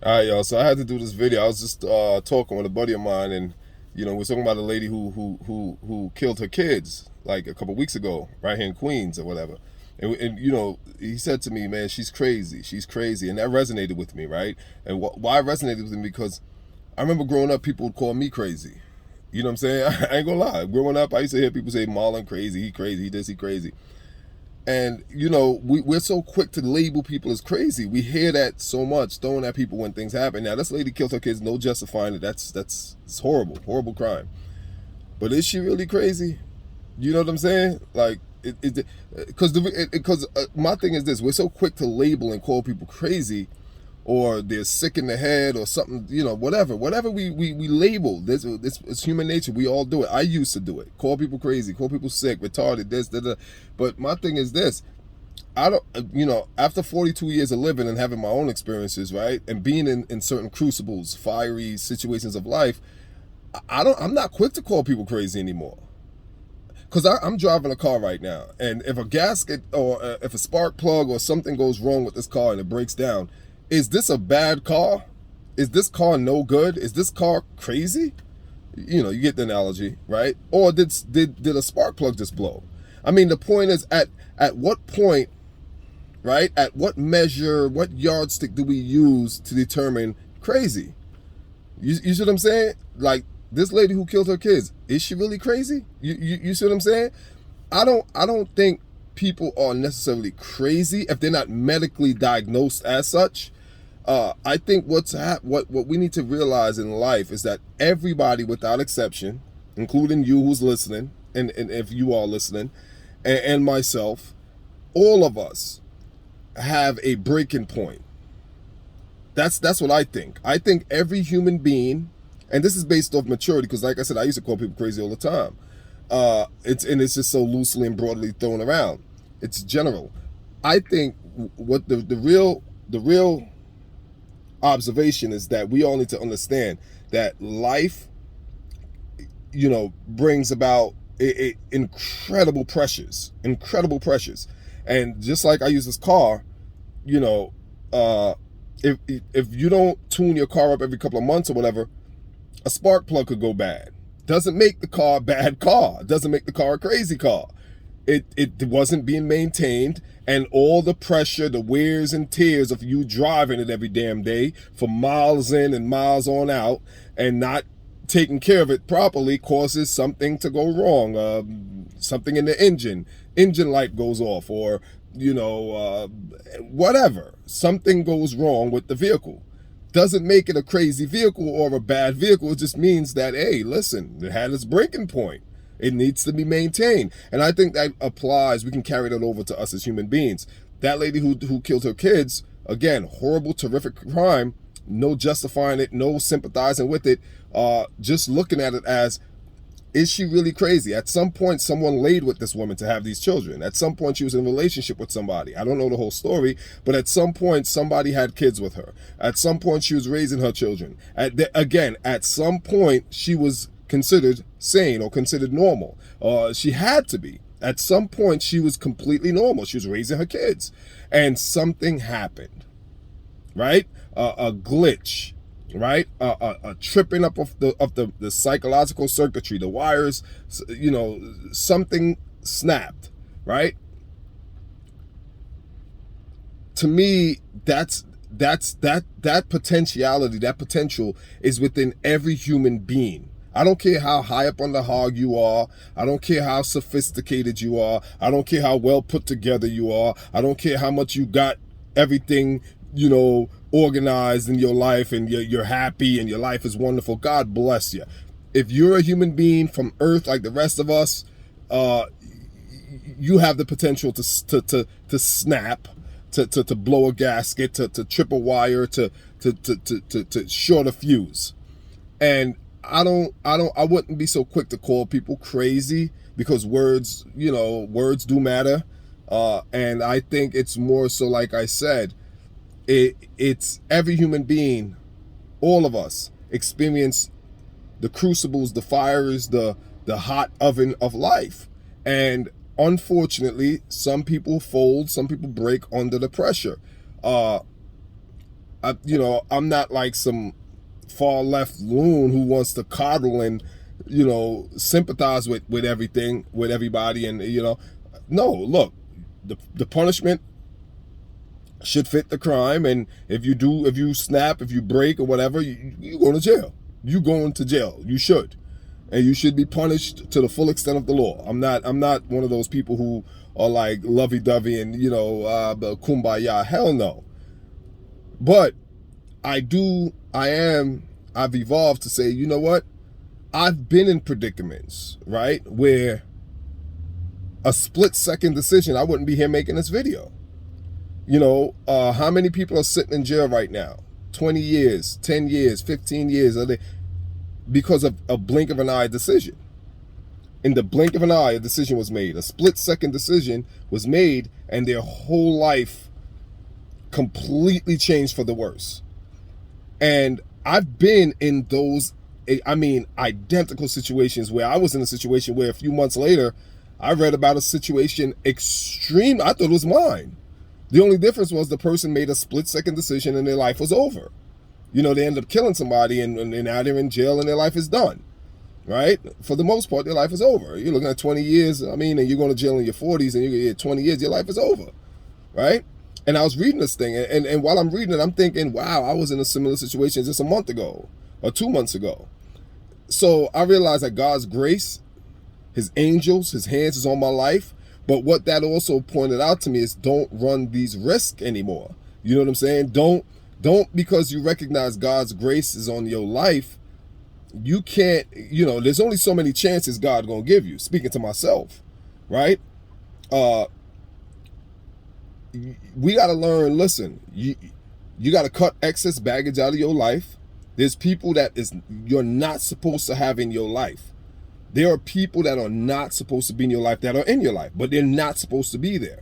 All right, y'all. So I had to do this video. I was just talking with a buddy of mine, and we're talking about a lady who killed her kids like a couple weeks ago, right here in Queens or whatever. And he said to me, "Man, she's crazy. She's crazy," and that resonated with me, right? And why it resonated with me because I remember growing up, people would call me crazy. You know what I'm saying? I ain't gonna lie. Growing up, I used to hear people say, "Marlon crazy. He crazy. He this. He crazy." And we're so quick to label people as crazy. We hear that so much, throwing at people when things happen. Now, this lady killed her kids, no justifying it. That's it's horrible, horrible crime. But is she really crazy? You know what I'm saying? Like, because my thing is this: we're so quick to label and call people crazy, or they're sick in the head, or something. Whatever we label. This it's human nature. We all do it. I used to do it. Call people crazy, call people sick, retarded, this, that. But my thing is this: I don't, after 42 years of living and having my own experiences, right, and being in certain crucibles, fiery situations of life, I'm not quick to call people crazy anymore. Because I'm driving a car right now, and if a gasket or if a spark plug or something goes wrong with this car and it breaks down, is this a bad car? Is this car no good? Is this car crazy? You get the analogy, right? Or did a spark plug just blow? I mean, the point is, at what point, right? At what measure, what yardstick do we use to determine crazy? You see what I'm saying? Like, this lady who killed her kids, is she really crazy? You see what I'm saying? I don't think people are necessarily crazy if they're not medically diagnosed as such. I think what we need to realize in life is that everybody, without exception, including you who's listening, and if you are listening, and myself, all of us have a breaking point. That's what I think. I think every human being, and this is based off maturity, because like I said, I used to call people crazy all the time. It's just so loosely and broadly thrown around. It's general. I think what the real observation is that we all need to understand that life, brings about incredible pressures. And just like I use this car, you know, uh, if you don't tune your car up every couple of months or whatever, a spark plug could go bad. Doesn't make the car a bad car. Doesn't make the car a crazy car. It wasn't being maintained, and all the pressure, the wears and tears of you driving it every damn day for miles in and miles on out, and not taking care of it properly causes something to go wrong. Something in the engine light goes off, or whatever. Something goes wrong with the vehicle. Doesn't make it a crazy vehicle or a bad vehicle. It just means that, hey, listen, it had its breaking point. It needs to be maintained. And I think that applies. We can carry that over to us as human beings. That lady who killed her kids, again, horrible, terrific crime. No justifying it, no sympathizing with it. Just looking at it as, is she really crazy? At some point, someone laid with this woman to have these children. At some point, she was in a relationship with somebody. I don't know the whole story, but at some point, somebody had kids with her. At some point, she was raising her children. At some point, she was considered sane or considered normal. She had to be. At some point, she was completely normal. She was raising her kids. And something happened, right? A glitch, right? A tripping up of the psychological circuitry, the wires, something snapped, right? To me, that potentiality, that potential is within every human being. I don't care how high up on the hog you are. I don't care how sophisticated you are. I don't care how well put together you are. I don't care how much you got everything, organized in your life, and you're happy and your life is wonderful. God bless you. If you're a human being from Earth like the rest of us, uh, you have the potential to snap, to blow a gasket, to trip a wire, to short a fuse. And I wouldn't be so quick to call people crazy, because words do matter. And I think it's more so, like I said, it's every human being, all of us experience the crucibles, the fires, the hot oven of life. And unfortunately, some people fold, some people break under the pressure. Uh, I'm not like some far left loon who wants to coddle and, sympathize with everything, with everybody. And, no, look, the punishment should fit the crime. And if you snap, if you break or whatever, you go to jail. You going to jail. You should. And you should be punished to the full extent of the law. I'm not one of those people who are like lovey-dovey and, the kumbaya. Hell no. But I've evolved to say, you know what? I've been in predicaments, right? Where a split-second decision, I wouldn't be here making this video. How many people are sitting in jail right now? 20 years, 10 years, 15 years, are they, because of a blink of an eye decision. In the blink of an eye, a decision was made. A split-second decision was made, and their whole life completely changed for the worse. And I've been in those, identical situations where I was in a situation where a few months later, I read about a situation I thought it was mine. The only difference was the person made a split-second decision and their life was over. They end up killing somebody and now they're in jail and their life is done, right? For the most part, their life is over. You're looking at 20 years, and you're going to jail in your 40s and you get 20 years, your life is over, right? And I was reading this thing, and while I'm reading it, I'm thinking, wow, I was in a similar situation just a month ago or 2 months ago. So I realized that God's grace, his angels, his hands is on my life. But what that also pointed out to me is don't run these risks anymore. You know what I'm saying? Don't because you recognize God's grace is on your life, you can't, there's only so many chances God gonna give you. Speaking to myself, right? We gotta learn, listen, you gotta cut excess baggage out of your life. There's people that you're not supposed to have in your life. There are people that are not supposed to be in your life that are in your life, but they're not supposed to be there.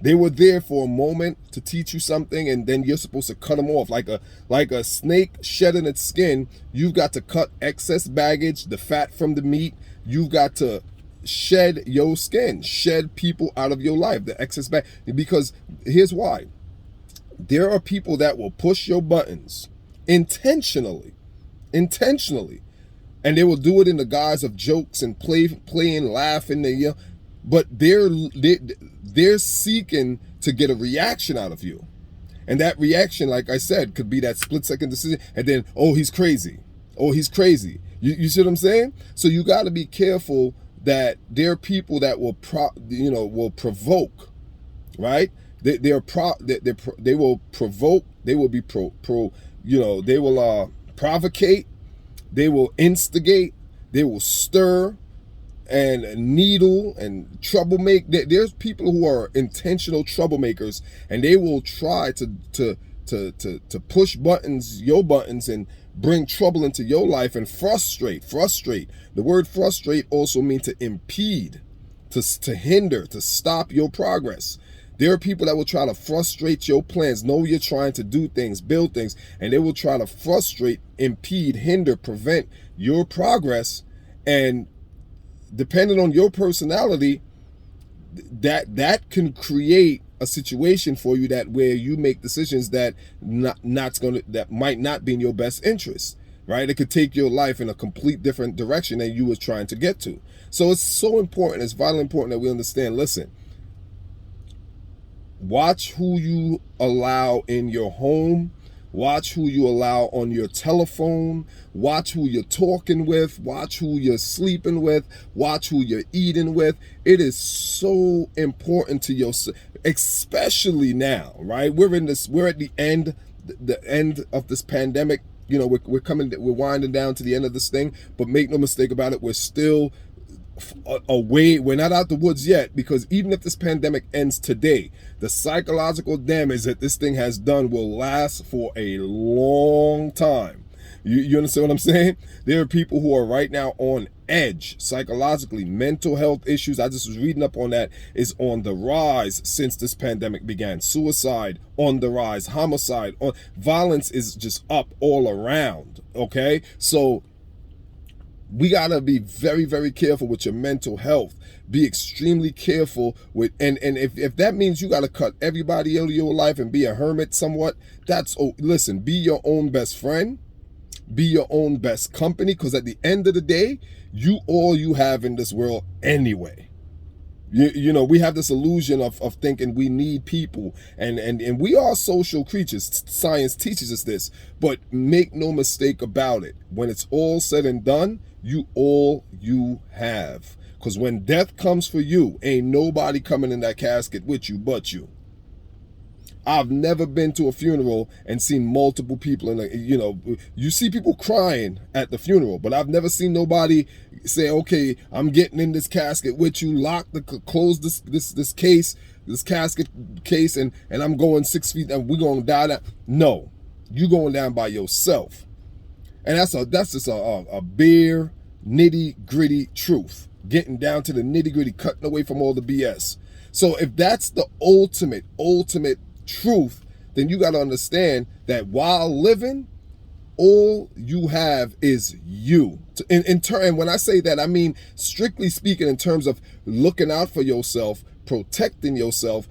They were there for a moment to teach you something, and then you're supposed to cut them off. Like a snake shedding its skin, you've got to cut excess baggage, the fat from the meat. You've got to shed your skin, shed people out of your life, the excess baggage. Because here's why. There are people that will push your buttons intentionally. And they will do it in the guise of jokes and playing, laughing, but they're seeking to get a reaction out of you. And that reaction, like I said, could be that split-second decision, and then, oh, he's crazy. You see what I'm saying? So you got to be careful that there are people that will provoke, right? They will provoke. They will be they will provocate. They will instigate, they will stir and needle and troublemaker. There's people who are intentional troublemakers, and they will try to push your buttons and bring trouble into your life and frustrate. The word frustrate also means to impede, to hinder, to stop your progress. There are people that will try to frustrate your plans, know you're trying to do things, build things, and they will try to frustrate, impede, hinder, prevent your progress. And depending on your personality, that can create a situation for you where you make decisions that might not be in your best interest, right? It could take your life in a complete different direction than you was trying to get to. So it's so important, it's vitally important that we understand, listen, watch who you allow in your home. Watch who you allow on your telephone. Watch who you're talking with. Watch who you're sleeping with. Watch who you're eating with. It is so important to your, especially now, right? We're at the end of this pandemic. We're winding down to the end of this thing, but make no mistake about it, we're still away. We're not out the woods yet, because even if this pandemic ends today, the psychological damage that this thing has done will last for a long time. You understand what I'm saying? There are people who are right now on edge psychologically. Mental health issues, I just was reading up on that, is on the rise since this pandemic began. Suicide on the rise, homicide, violence is just up all around. Okay, so We gotta be very, very careful with your mental health. Be extremely careful with, and if that means you gotta cut everybody out of your life and be a hermit somewhat, listen, be your own best friend, be your own best company, because at the end of the day, all you have in this world anyway. You know, we have this illusion of thinking we need people, and we are social creatures. Science teaches us this, but make no mistake about it. When it's all said and done, all you have. Because when death comes for you, ain't nobody coming in that casket with you but you. I've never been to a funeral and seen multiple people you see people crying at the funeral, but I've never seen nobody say, okay, I'm getting in this casket with you, close this casket case, and I'm going 6 feet and we're going to die down. No, you going down by yourself. And that's just a bare nitty gritty truth, getting down to the nitty gritty, cutting away from all the BS. So if that's the ultimate truth, then you got to understand that while living, all you have is you. In turn, when I say that, I mean strictly speaking in terms of looking out for yourself, protecting yourself,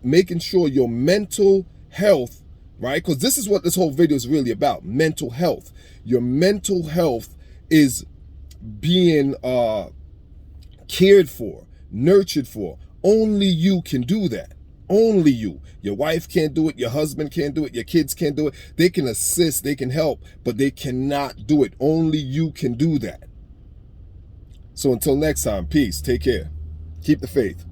making sure your mental health, right? Because this is what this whole video is really about, mental health. Your mental health is being cared for, nurtured for. Only you can do that. Only you. Your wife can't do it. Your husband can't do it. Your kids can't do it. They can assist. They can help, but they cannot do it. Only you can do that. So until next time, peace. Take care. Keep the faith.